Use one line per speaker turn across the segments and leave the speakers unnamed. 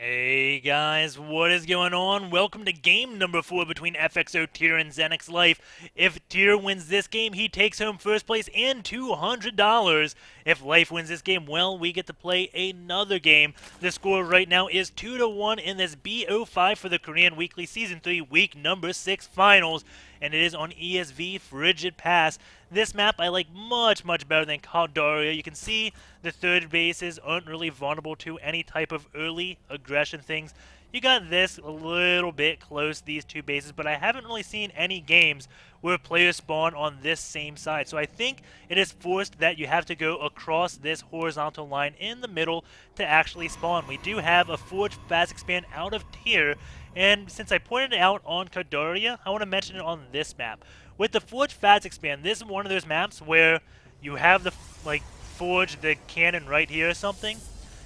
Hey guys, what is going on? Welcome to game number 4 between FXO.Tear and ZeNEX.Life. If Tear wins this game, he takes home first place and $200. If Life wins this game, well, we get to play another game. The score right now is 2-1 in this BO5 for the Korean Weekly Season 3 Week number 6 Finals, and it is on ESV Frigid Pass. This map I like much better than Caldaria. You can see the third bases aren't really vulnerable to any type of early aggression things. You got this a little bit close, these two bases, but I haven't really seen any games where players spawn on this same side. So I think it is forced that you have to go across this horizontal line in the middle to actually spawn. We do have a Forge Fast Expand out of Tier, and since I pointed it out on Caldaria, I want to mention it on this map. With the Forge Fast Expand, this is one of those maps where you have the forge the cannon right here or something,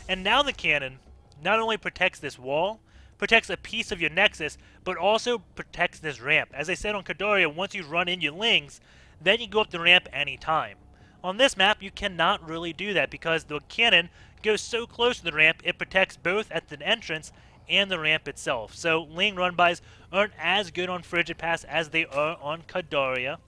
and now the cannon not only protects this wall, protects a piece of your nexus, but also protects this ramp. As I said on Caldaria, once you run in your lings, then you go up the ramp anytime. On this map, you cannot really do that because the cannon goes so close to the ramp, it protects both at the entrance and the ramp itself. So ling run-bys aren't as good on Frigid Pass as they are on Caldaria.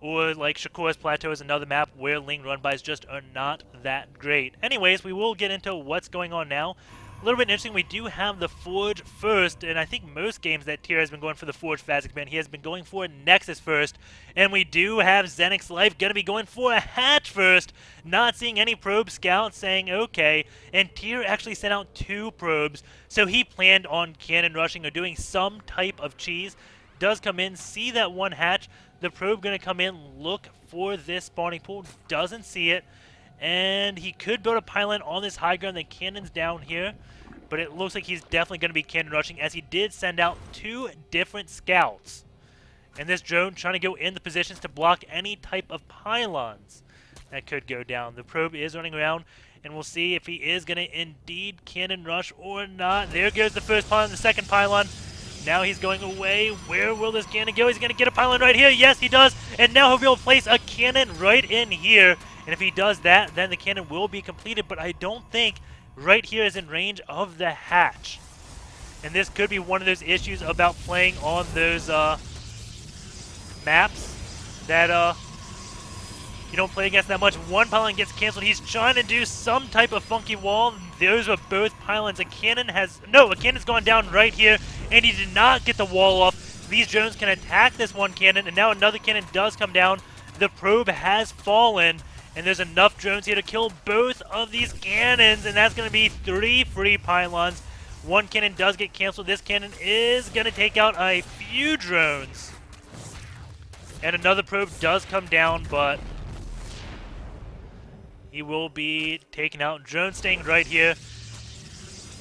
Or like Shakur's Plateau is another map where ling run-bys just are not that great. Anyways, we will get into what's going on now. A little bit interesting, we do have the Forge first, and I think most games that Tier has been going for the Forge Fast Expand, he has been going for Nexus first, and we do have ZeNEX.Life going to be going for a Hatch first, not seeing any probe scouts saying okay, and Tier actually sent out 2 probes, so he planned on cannon rushing or doing some type of cheese. Does come in, see that one hatch, the probe going to come in, look for this spawning pool, doesn't see it, and he could build a pylon on this high ground. The cannon's down here, but it looks like he's definitely going to be cannon rushing as he did send out 2 different scouts. And this drone trying to go in the positions to block any type of pylons that could go down. The probe is running around, and we'll see if he is going to indeed cannon rush or not. There goes the first pylon, the second pylon. Now he's going away. Where will this cannon go? He's going to get a pylon right here. Yes, he does. And now he'll be able to place a cannon right in here. And if he does that, then the cannon will be completed. But I don't think right here is in range of the hatch. And this could be one of those issues about playing on those maps that you don't play against that much. One pylon gets canceled. He's trying to do some type of funky wall. Those are both pylons. A cannon's gone down right here, and he did not get the wall off. These drones can attack this one cannon, and now another cannon does come down. The probe has fallen, and there's enough drones here to kill both of these cannons, and that's going to be 3 free pylons. One cannon does get canceled. This cannon is going to take out a few drones. And another probe does come down, but he will be taken out. Drone staying right here.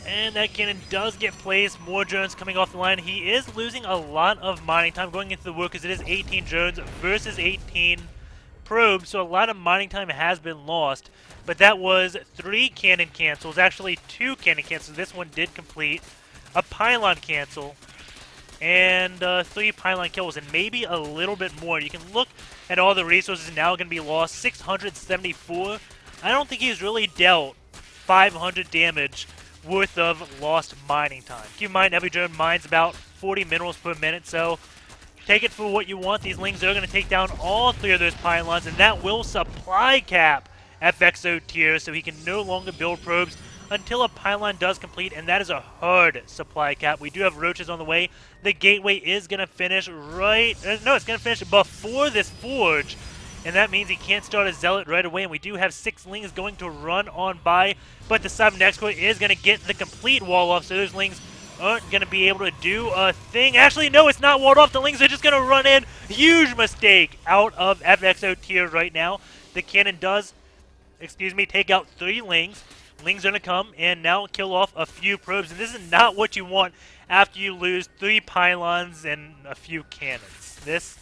And that cannon does get placed. More drones coming off the line. He is losing a lot of mining time going into the war because it is 18 drones versus 18 probes. So a lot of mining time has been lost. But that was 3 cannon cancels. Actually 2 cannon cancels. This one did complete. A pylon cancel. And 3 pylon kills. And maybe a little bit more. You can look at all the resources now going to be lost. 674. I don't think he's really dealt 500 damage worth of lost mining time. Keep in mind, every drone mines about 40 minerals per minute, so take it for what you want. These lings are going to take down all 3 of those pylons, and that will supply cap FXO.Tear, so he can no longer build probes until a pylon does complete, and that is a hard supply cap. We do have roaches on the way. The gateway is going to finish it's going to finish before this forge. And that means he can't start a zealot right away. And we do have 6 lings going to run on by. But the Cybernex core is going to get the complete wall off. So those lings aren't going to be able to do a thing. Actually, no, it's not walled off. The lings are just going to run in. Huge mistake out of FXO.Tear right now. The cannon does, take out 3 lings. Lings are going to come and now kill off a few probes. And this is not what you want after you lose 3 pylons and a few cannons. This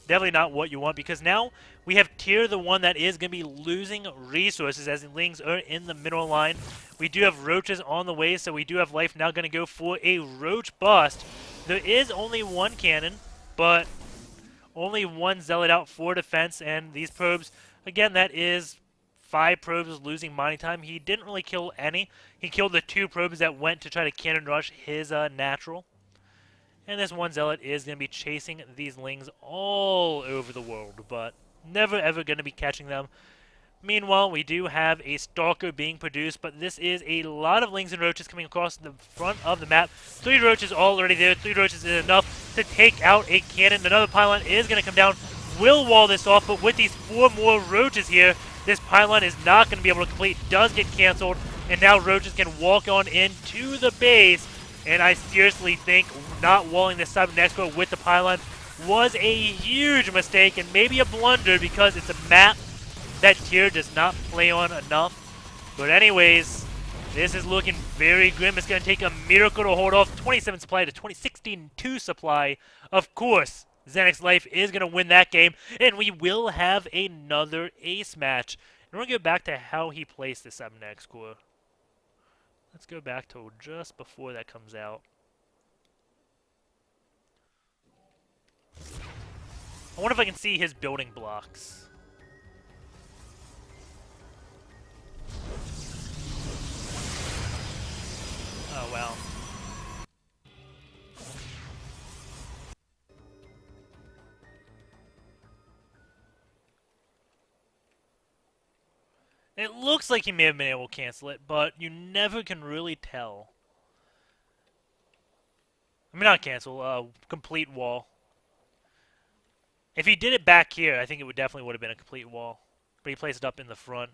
definitely not what you want, because now we have Tier, the one that is going to be losing resources as the lings are in the middle line. We do have roaches on the way, so we do have Life now going to go for a roach bust. There is only 1 cannon, but only 1 zealot out for defense, and these probes, again, that is 5 probes losing mining time. He didn't really kill any. He killed the 2 probes that went to try to cannon rush his natural. And this one zealot is going to be chasing these lings all over the world, but never ever going to be catching them. Meanwhile, we do have a Stalker being produced, but this is a lot of lings and roaches coming across the front of the map. 3 roaches already there. 3 roaches is enough to take out a cannon. Another pylon is going to come down. Will wall this off, but with these 4 more roaches here, this pylon is not going to be able to complete. Does get canceled, and now roaches can walk on into the base. And I seriously think not walling this sub next core with the pylon was a huge mistake and maybe a blunder because it's a map that Tier does not play on enough. But anyways, this is looking very grim. It's going to take a miracle to hold off 27 supply to 2016-2 supply. Of course, ZeNEX.Life is going to win that game, and we will have another ace match. And we're going to go back to how he placed the 7X core. Let's go back to just before that comes out. I wonder if I can see his building blocks. Oh, wow. It looks like he may have been able to cancel it, but you never can really tell. I mean, not cancel, complete wall. If he did it back here, I think it definitely would have been a complete wall. But he placed it up in the front,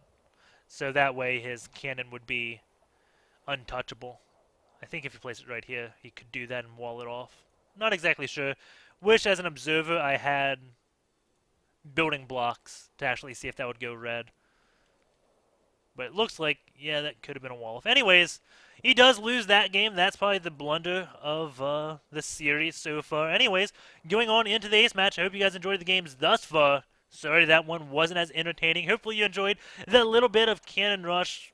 so that way his cannon would be untouchable. I think if he placed it right here, he could do that and wall it off. Not exactly sure. Wish as an observer I had building blocks to actually see if that would go red. But it looks like, yeah, that could have been a wall off. Anyways, he does lose that game. That's probably the blunder of the series so far. Anyways, going on into the ace match, I hope you guys enjoyed the games thus far. Sorry that one wasn't as entertaining. Hopefully you enjoyed the little bit of cannon rush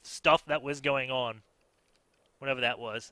stuff that was going on. Whatever that was.